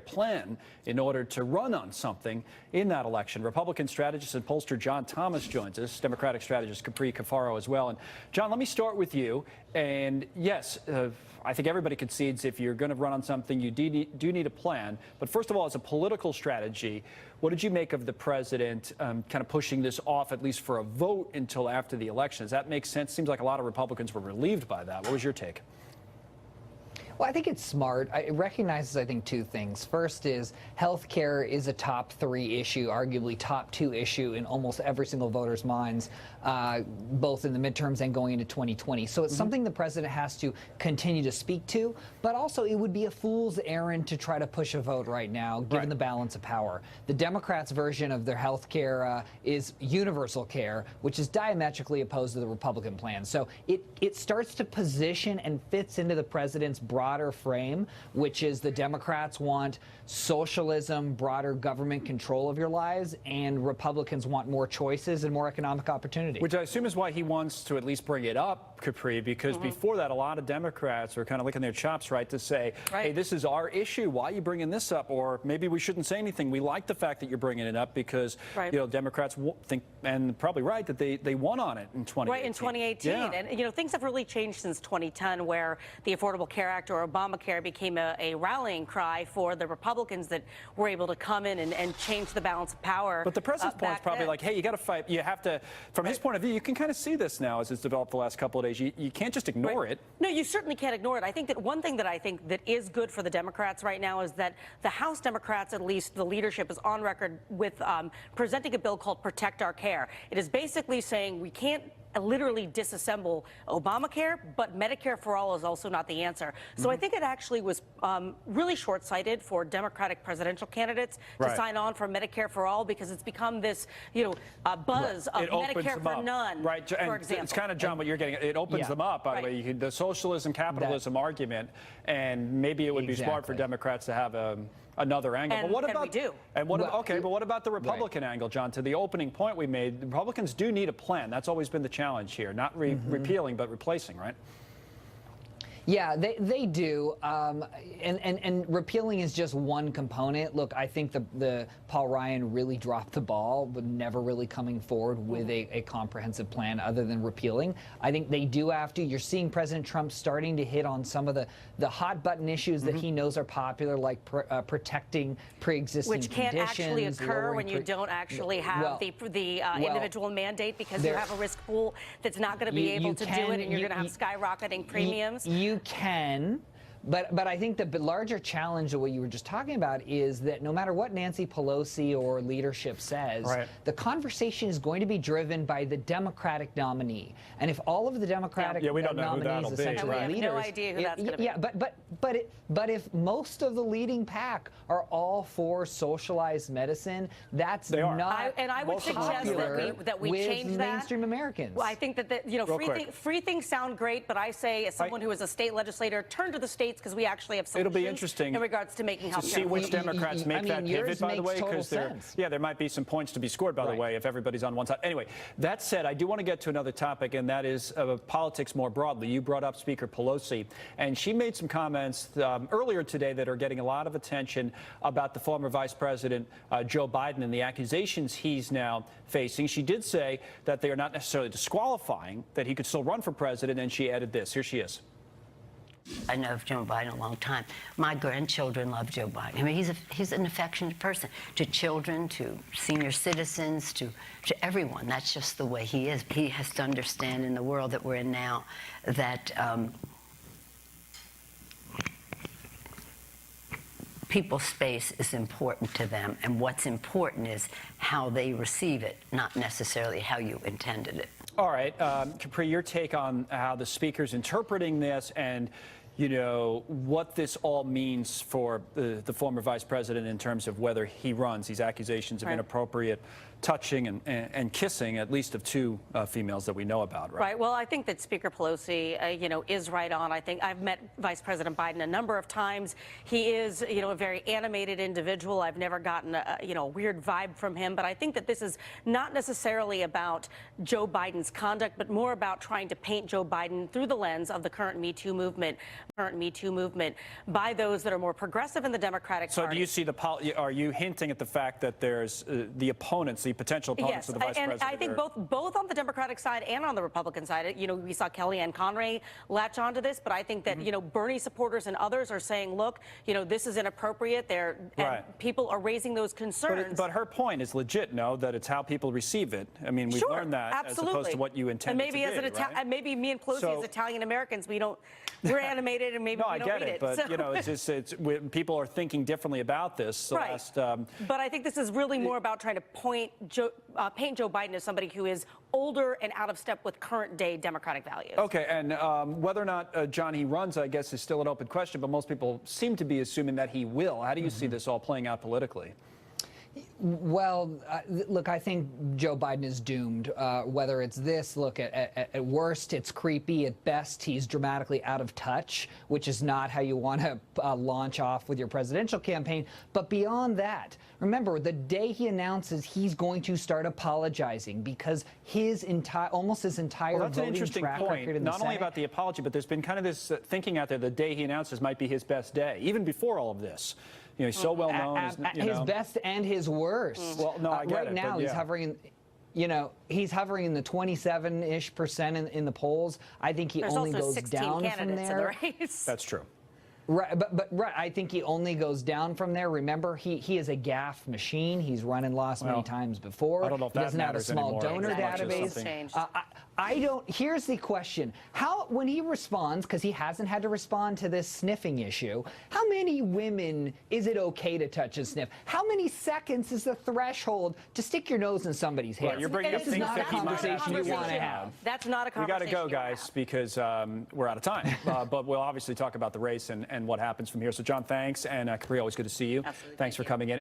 plan in order to run on something in that election. Republican strategist and pollster John Thomas joins us, Democratic strategist Capri Cafaro as well. And John, let me start with you. And yes, I think everybody concedes if you're going to run on something, you do need a plan. But first of all, as a political strategy, what did you make of the president kind of pushing this off, at least for a vote, until after the election? Does that make sense? Seems like a lot of Republicans were relieved by that. What was your take? Well, I think it's smart. It recognizes, I think, two things. First is health care is a top 3 issue, arguably top 2 issue in almost every single voter's minds, both in the midterms and going into 2020. So it's something the president has to continue to speak to, but also it would be a fool's errand to try to push a vote right now, given the balance of power. The Democrats' version of their health care is universal care, which is diametrically opposed to the Republican plan. So it starts to position and fits into the president's broader frame, which is the Democrats want socialism, broader government control of your lives, and Republicans want more choices and more economic opportunity. Which I assume is why he wants to at least bring it up, Capri, because before that, a lot of Democrats were kind of licking their chops, right, to say, hey, this is our issue. Why are you bringing this up? Or maybe we shouldn't say anything. We like the fact that you're bringing it up because, you know, Democrats think, and probably right, that they won on it in 2018. Right, in 2018. Yeah. And, you know, things have really changed since 2010, where the Affordable Care Act or Obamacare became a rallying cry for the Republicans that were able to come in and change the balance of power. But the president's point is probably like, hey, you got to fight. You have to, from his point of view, you can kind of see this now as it's developed the last couple of days. You can't just ignore it. No, you certainly can't ignore it. I think that one thing that I think that is good for the Democrats right now is that the House Democrats, at least the leadership, is on record with presenting a bill called Protect Our Care. It is basically saying we can't literally disassemble Obamacare, but Medicare for all is also not the answer. So I think it actually was really short-sighted for Democratic presidential candidates to sign on for Medicare for all, because it's become this, you know, buzz of Medicare for none, for example. It's kind of, John, what you're getting. It opens them up, by the way. The socialism, capitalism argument, and maybe it would be smart for Democrats to have another angle. But what about, we do. And what, but what about the Republican angle, John? To the opening point we made, the Republicans do need a plan. That's always been the challenge here. Not repealing, but replacing, right? Yeah, they do, and repealing is just one component. Look, I think the Paul Ryan really dropped the ball, but never really coming forward with a comprehensive plan other than repealing. I think they do have to. You're seeing President Trump starting to hit on some of the hot button issues that he knows are popular, like protecting pre-existing conditions. Which can't actually occur when you don't actually have the individual mandate, because you have a risk pool that's not going to be able to do it, and you're going to have skyrocketing premiums. You can, but I think the larger challenge of what you were just talking about is that no matter what Nancy Pelosi or leadership says, the conversation is going to be driven by the Democratic nominee. And if all of the Democratic nominees essentially leaders, no idea who that's going to be. But if most of the leading pack are all for socialized medicine, that's not and I would suggest that we change that. Mainstream Americans. Well, I think that you know, free things sound great, but I say, as someone who is a state legislator, turn to the states, because we actually have solutions. It'll be interesting in regards to making health care. See which Democrats make that pivot, by the way, because there might be some points to be scored, by the way, if everybody's on one side. Anyway, that said, I do want to get to another topic, and that is politics more broadly. You brought up Speaker Pelosi, and she made some comments earlier today that are getting a lot of attention about the former Vice President Joe Biden and the accusations he's now facing. She did say that they are not necessarily disqualifying, that he could still run for president, and she added this. Here she is. I know Joe Biden a long time. My grandchildren love Joe Biden. I mean, he's an affectionate person to children, to senior citizens, to everyone. That's just the way he is. He has to understand in the world that we're in now that people's space is important to them, and what's important is how they receive it, not necessarily how you intended it. All right, Capri, your take on how the speaker's interpreting this, and you know what this all means for the former vice president in terms of whether he runs. These accusations of inappropriate touching and kissing, at least of 2 females that we know about, right? Right. Well, I think that Speaker Pelosi, you know, is right on. I think I've met Vice President Biden a number of times. He is, you know, a very animated individual. I've never gotten a weird vibe from him. But I think that this is not necessarily about Joe Biden's conduct, but more about trying to paint Joe Biden through the lens of the current Me Too movement. current Me Too movement by those that are more progressive in the Democratic So Party. do you see are you hinting at the fact that there's the opponents, the potential opponents Yes, of the vice and president? I think both on the Democratic side and on the Republican side. You know, we saw Kellyanne Conway latch onto this, but I think that you know Bernie supporters and others are saying, look, you know, this is inappropriate. People are raising those concerns. But her point is legit, no? That it's how people receive it. I mean, we've learned that absolutely. as opposed to what you intended and maybe to as be, right? and maybe me and Pelosi So- as Italian Americans, we're animated and maybe No, we I don't get read it, but So- you know, people are thinking differently about this. The Right. last, but I think this is really more about trying to paint Joe Biden as somebody who is older and out of step with current day Democratic values. Okay, and whether or not John he runs, I guess, is still an open question. But most people seem to be assuming that he will. How do you see this all playing out politically? Well, look, I think Joe Biden is doomed. Whether it's this, look, at worst, it's creepy. At best, he's dramatically out of touch, which is not how you want to launch off with your presidential campaign. But beyond that, remember, the day he announces he's going to start apologizing because almost his entire Well, that's an voting interesting track point. record in the Not only Senate. about the apology, but there's been kind of this thinking out there the day he announces might be his best day, even before all of this. You know, he's so well known. His best and his worst. Well, no, I get right it, now but he's yeah. hovering. You know, he's hovering in the 27-ish% in the polls. I think he There's only also goes 16 down from candidates there. in the race. That's true. Right, but right, I think he only goes down from there. Remember, he is a gaffe machine. He's run and lost many times before. I don't know if he that doesn't have a matters small anymore donor as much as database. something- I don't. Here's the question: when he responds, because he hasn't had to respond to this sniffing issue, how many women is it okay to touch and sniff? How many seconds is the threshold to stick your nose in somebody's hair? Right, you're bringing up This is things not a that he might conversation you actually want to have. have. That's not a We got conversation. to go, you wanna guys, have. because we're out of time. But we'll obviously talk about the race and what happens from here. So, John, thanks. And Capri, always good to see you. Absolutely. Thanks for Thank you. coming in.